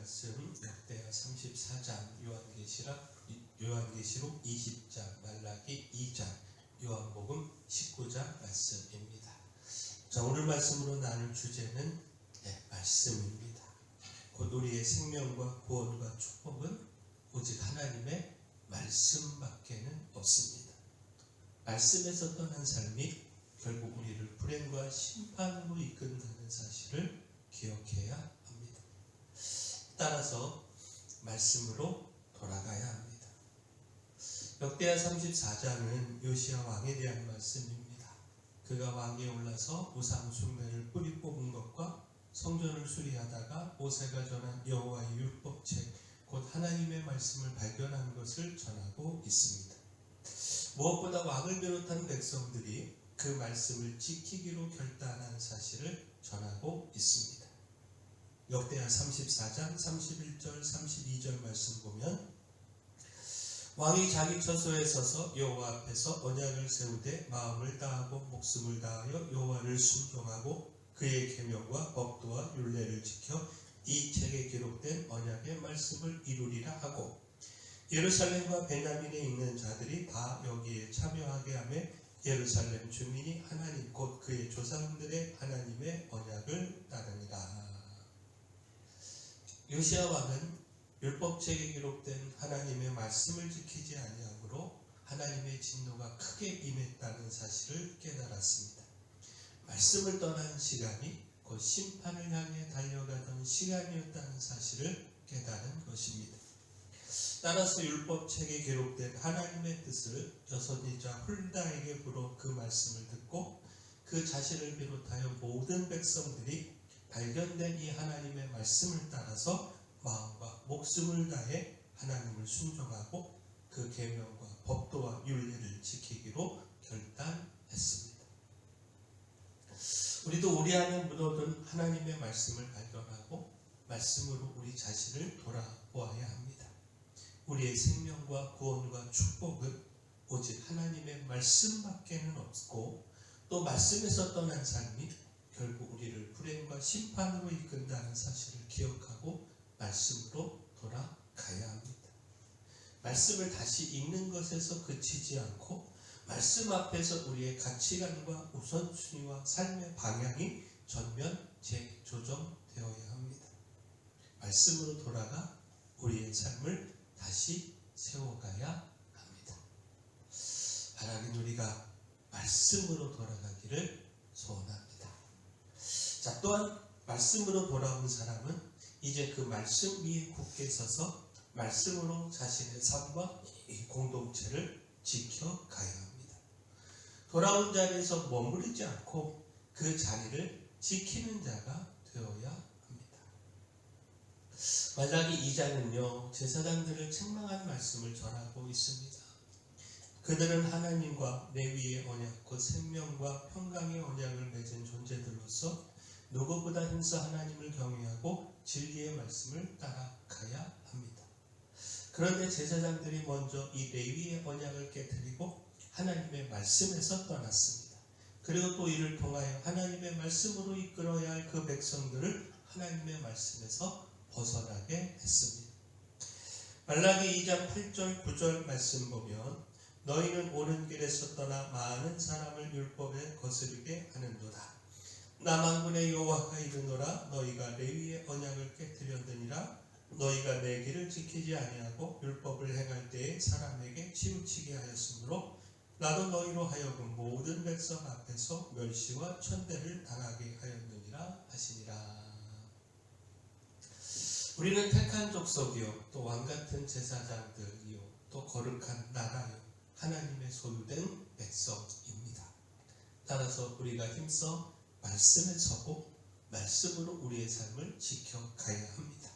말씀 역대하 34장, 요한계시록 20장, 말라기 2장, 요한복음 19장 말씀입니다. 자, 오늘 말씀으로 나눌 주제는 말씀입니다. 곧 우리의 생명과 구원과 축복은 오직 하나님의 말씀밖에는 없습니다. 말씀에서 떠난 삶이 결국 우리를 불행과 심판으로 이끈다는 사실을 기억해야 합니다. 따라서 말씀으로 돌아가야 합니다. 역대하 34장은 요시야 왕에 대한 말씀입니다. 그가 왕위에 올라서 우상 숭배를 뿌리 뽑은 것과 성전을 수리하다가 모세가 전한 여호와의 율법책 곧 하나님의 말씀을 발견한 것을 전하고 있습니다. 무엇보다 왕을 비롯한 백성들이 그 말씀을 지키기로 결단한 사실을 전하고 있습니다. 역대하 34장 31절 32절 말씀 보면, 왕이 자기 처소에 서서 여호와 앞에서 언약을 세우되 마음을 다하고 목숨을 다하여 여호와를 순종하고 그의 계명과 법도와 율례를 지켜 이 책에 기록된 언약의 말씀을 이루리라 하고, 예루살렘과 베냐민에 있는 자들이 다 여기에 참여하게 하며 예루살렘 주민이 하나님 곧 그의 조상들의 하나님의 언약을 따르니라. 요시야 왕은 율법책에 기록된 하나님의 말씀을 지키지 아니함으로 하나님의 진노가 크게 임했다는 사실을 깨달았습니다. 말씀을 떠난 시간이 곧 심판을 향해 달려가던 시간이었다는 사실을 깨달은 것입니다. 따라서 율법책에 기록된 하나님의 뜻을 여선지자 훌다에게 물어 그 말씀을 듣고 그 자신을 비롯하여 모든 백성들이 발견된 이 하나님의 말씀을 따라서 마음과 목숨을 다해 하나님을 순종하고 그 계명과 법도와 율례를 지키기로 결단했습니다. 우리도 우리 안에 묻어둔 하나님의 말씀을 발견하고 말씀으로 우리 자신을 돌아보아야 합니다. 우리의 생명과 구원과 축복은 오직 하나님의 말씀밖에는 없고, 또 말씀에서 떠난 삶이 결국 우리를 불행과 심판으로 이끈다는 사실을 기억하고 말씀으로 돌아가야 합니다. 말씀을 다시 읽는 것에서 그치지 않고 말씀 앞에서 우리의 가치관과 우선순위와 삶의 방향이 전면 재조정되어야 합니다. 말씀으로 돌아가 우리의 삶을 다시 세워가야 합니다. 하나님, 우리가 말씀으로 돌아가기를 소원합니다. 자, 또한 말씀으로 돌아온 사람은 이제 그 말씀 위에 굳게 서서 말씀으로 자신의 삶과 공동체를 지켜가야 합니다. 돌아온 자리에서 머무르지 않고 그 자리를 지키는 자가 되어야 합니다. 말라기 2장은요, 제사장들을 책망한 말씀을 전하고 있습니다. 그들은 하나님과 레위의 언약, 곧 생명과 평강의 언약을 맺은 존재들로서 누구보다 힘써 하나님을 경외하고 진리의 말씀을 따라가야 합니다. 그런데 제사장들이 먼저 이 레위의 언약을 깨뜨리고 하나님의 말씀에서 떠났습니다. 그리고 또 이를 통하여 하나님의 말씀으로 이끌어야 할 그 백성들을 하나님의 말씀에서 벗어나게 했습니다. 말라기 2장 8절 9절 말씀 보면, 너희는 옳은 길에서 떠나 많은 사람을 율법에 거스르게 하는도다. 나 만군의 여호와가 이르노라. 너희가 레위의 언약을 깨뜨렸느니라. 너희가 내 길을 지키지 아니하고 율법을 행할 때에 사람에게 치우치게 하였으므로 나도 너희로 하여금 모든 백성 앞에서 멸시와 천대를 당하게 하였느니라 하시니라. 우리는 택한 족속이요 또 왕같은 제사장들이요 또 거룩한 나라요 하나님의 소유된 백성입니다. 따라서 우리가 힘써 말씀에 서고 말씀으로 우리의 삶을 지켜가야 합니다.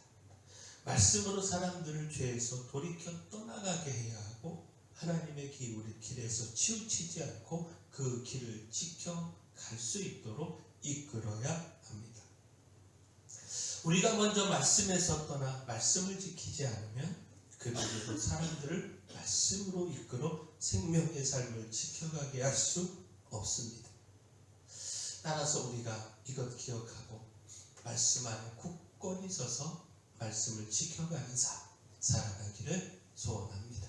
말씀으로 사람들을 죄에서 돌이켜 떠나가게 해야 하고, 하나님의 길에서 치우치지 않고 그 길을 지켜갈 수 있도록 이끌어야 합니다. 우리가 먼저 말씀에서 떠나 말씀을 지키지 않으면 그들도 사람들을 말씀으로 이끌어 생명의 삶을 지켜가게 할 수 없습니다. 따라서 우리가 이것 기억하고 말씀 안에 굳건히 서서 말씀을 지켜가는 살아가기를 소원합니다.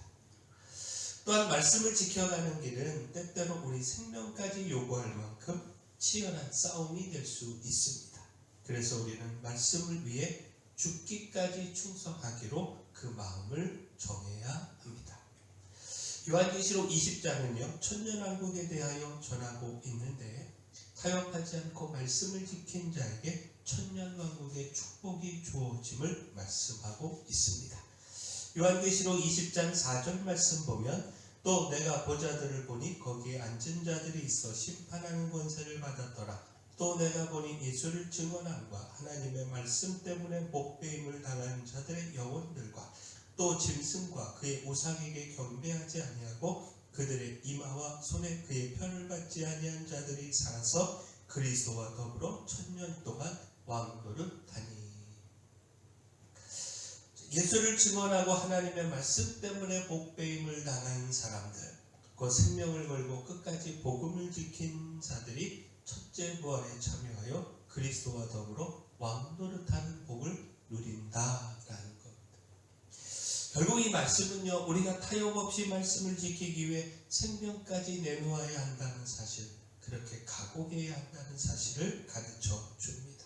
또한 말씀을 지켜가는 길은 때때로 우리 생명까지 요구할 만큼 치열한 싸움이 될 수 있습니다. 그래서 우리는 말씀을 위해 죽기까지 충성하기로 그 마음을 정해야 합니다. 요한계시록 20장은요, 천년왕국에 대하여 전하고 있는데 타협하지 않고 말씀을 지킨 자에게 천년왕국의 축복이 주어짐을 말씀하고 있습니다. 요한계시록 20장 4절 말씀 보면 또 내가 보좌들을 보니 거기에 앉은 자들이 있어 심판하는 권세를 받았더라. 또 내가 보니 예수를 증언함과 하나님의 말씀 때문에 목배임을 당한 자들의 영혼들과 또 짐승과 그의 우상에게 경배하지 아니하고 그들의 이마와 손에 그의 편을 받지 아니한 자들이 살아서 그리스도와 더불어 천년 동안 왕노릇하니. 예수를 증언하고 하나님의 말씀 때문에 복배임을 당한 사람들, 그 생명을 걸고 끝까지 복음을 지킨 자들이 첫째 부활에 참여하여 그리스도와 더불어 왕노릇하는 복을 누린다라는 겁니다. 결국 이 말씀은요, 우리가 타협 없이 말씀을 지키기 위해 생명까지 내놓아야 한다는 사실, 그렇게 각오해야 한다는 사실을 가르쳐 줍니다.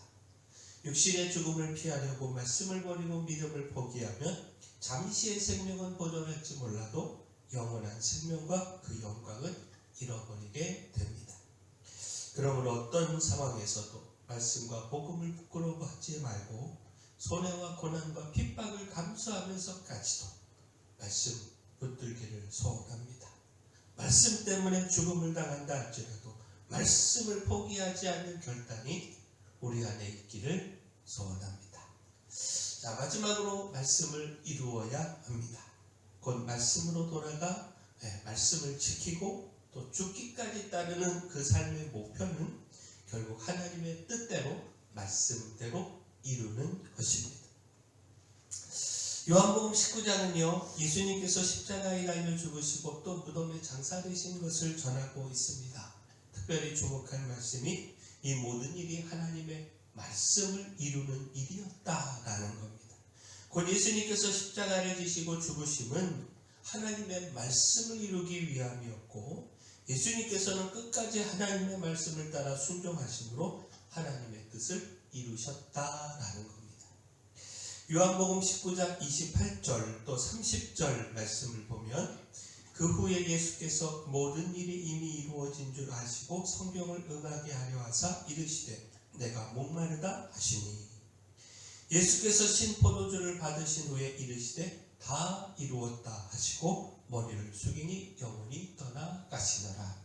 육신의 죽음을 피하려고 말씀을 버리고 믿음을 포기하면 잠시의 생명은 보존할지 몰라도 영원한 생명과 그 영광은 잃어버리게 됩니다. 그러므로 어떤 상황에서도 말씀과 복음을 부끄러워하지 말고 손해와 고난과 핍박을 감수하면서까지도 말씀 붙들기를 소원합니다. 말씀 때문에 죽음을 당한다 할지라도 말씀을 포기하지 않는 결단이 우리 안에 있기를 소원합니다. 자, 마지막으로 말씀을 이루어야 합니다. 곧 말씀으로 돌아가 말씀을 지키고 또 죽기까지 따르는 그 삶의 목표는 결국 하나님의 뜻대로 말씀대로 이루는 것입니다. 요한복음 19장은요, 예수님께서 십자가에 달려 죽으시고 또 무덤에 장사되신 것을 전하고 있습니다. 특별히 주목할 말씀이 이 모든 일이 하나님의 말씀을 이루는 일이었다라는 겁니다. 곧 예수님께서 십자가를 지시고 죽으심은 하나님의 말씀을 이루기 위함이었고, 예수님께서는 끝까지 하나님의 말씀을 따라 순종하심으로 하나님의 뜻을 이루셨다라는 겁니다. 요한복음 19장 28절 또 30절 말씀을 보면 그 후에 예수께서 모든 일이 이미 이루어진 줄 아시고 성경을 응하게 하려 하사 이르시되 내가 목마르다 하시니. 예수께서 신포도주를 받으신 후에 이르시되 다 이루었다 하시고 머리를 숙이니 영혼이 떠나가시니라.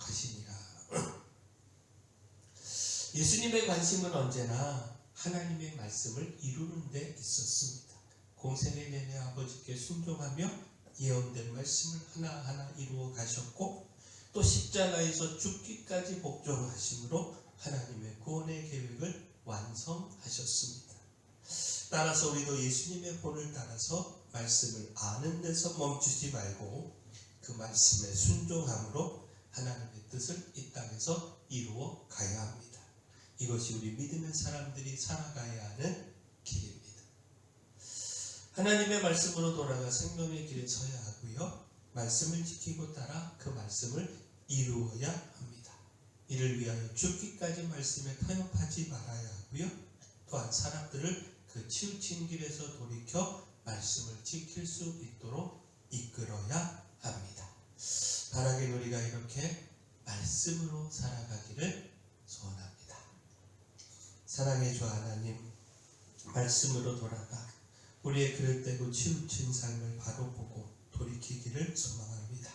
예수님의 관심은 언제나 하나님의 말씀을 이루는 데 있었습니다. 공생애 내내 아버지께 순종하며 예언된 말씀을 하나하나 이루어 가셨고 또 십자가에서 죽기까지 복종하심으로 하나님의 구원의 계획을 완성하셨습니다. 따라서 우리도 예수님의 본을 따라서 말씀을 아는 데서 멈추지 말고 그 말씀에 순종함으로 하나님의 뜻을 이 땅에서 이루어 가야 합니다. 이것이 우리 믿음의 사람들이 살아가야 하는 길입니다. 하나님의 말씀으로 돌아가 생명의 길에 서야 하고요. 말씀을 지키고 따라 그 말씀을 이루어야 합니다. 이를 위하여 죽기까지 말씀에 타협하지 말아야 하고요. 또한 사람들을 그 치우친 길에서 돌이켜 말씀을 지킬 수 있도록 이끌어야 합니다. 바라긴 우리가 이렇게 말씀으로 살아가기를 소원합니다. 사랑의 주 하나님, 말씀으로 돌아가 우리의 그릇되고 치우친 삶을 바로 보고 돌이키기를 소망합니다.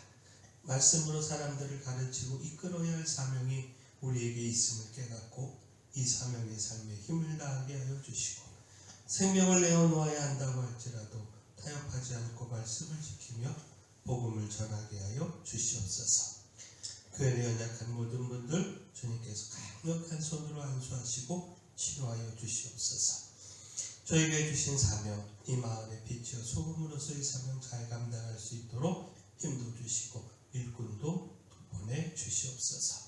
말씀으로 사람들을 가르치고 이끌어야 할 사명이 우리에게 있음을 깨닫고 이 사명의 삶에 힘을 다하게 하여 주시고 생명을 내어놓아야 한다고 할지라도 타협하지 않고 말씀을 지키며 복음을 전하게 하여 주시옵소서. 교회 내 연약한 모든 분들 주님께서 강력한 손으로 안수하시고 치료하여 주시옵소서. 저희에게 주신 사명, 이 마을의 빛이여 소금으로서의 사명 잘 감당할 수 있도록 힘도 주시고 일꾼도 보내주시옵소서.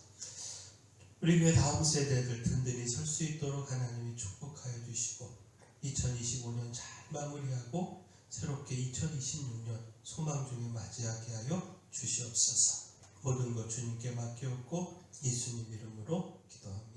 우리 교회 다음 세대들 든든히 설 수 있도록 하나님이 축복하여 주시고 2025년 잘 마무리하고 새롭게 2026년 소망 중에 맞이하게 하여 주시옵소서. 모든 것 주님께 맡기옵고 예수님 이름으로 기도합니다.